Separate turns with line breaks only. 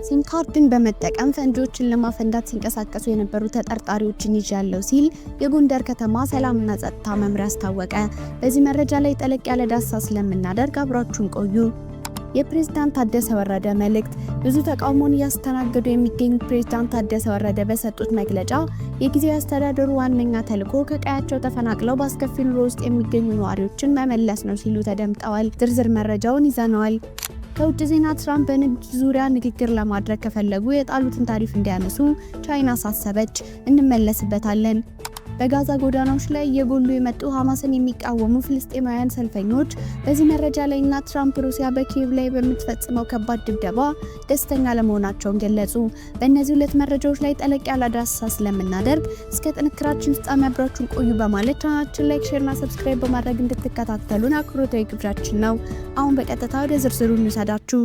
ሲም ካርድን በመጠቀም ፈንጂዎችን ለማፈንዳት ሲንቀሳቀሱ የነበሩ ተጠርጣሪዎችን ይዣለሁ ሲል የጎንደር ከተማ ሰላምና ጸጥታ መምሪያ አስታወቀ። በዚህ መረጃ ላይ ጠለቅ ያለ ዳሰሳ ስለምናደርግ አብራችሁን ቆዩ። የፕሬዝዳንት ታደሰ ወረደ መልእክት። ብዙ ተቃውሞን እያስተናገዱ የሚገኙት ፕሬዝዳንት ታደሰ ወረደ በሰጡት መግለጫ የጊዜያዊ አስተዳደሩ ዋነኛ ተልዕኮ ከቀያቸው ተፈናቅለው በአስከፊ ኑሮ ውስጥ የሚገኙ ነዋሪዎችን መመለስ ነው ሲሉ ተደምጠዋል። ዝርዝር መረጃውን ይዘናል። ከውጭ ዜና ትራምፕ በንግድ ዙሪያ ንግግር ለማድረግ ከፈለጉ የጣሉትን ታሪፍ እንዲያነሱ ቻይና አሳሰበች። እንመለስበታለን። በጋዛ ጎዳናዎች ላይ እየጎሉ የመጡ ሐማስን የሚቃወሙ ፍልስጤማውያን ሰልፈኞች በዚህ መረጃ ላይና ትራምፕ ሩሲያ በኪየቭ ላይ በምትፈጽመው ከባድ ድብደባ ደስተኛ ለመሆናቸውን ገለጹ። በእነዚህ ሁለት መረጃዎች ላይ ጠለቅ ያለ ዳሰሳ ስለምናደርግ እስከ ጥንክራችን ፍጻሜ አብራችሁን ቆዩ በማለት ቻናላችን ላይክ፣ ሼርና ሰብስክራይብ በማድረግ እንድትከታተሉን አክብሮታዊ ግብዣችን ነው። አሁን በቀጥታ ወደ ዝርዝሩ እንውሰዳችሁ።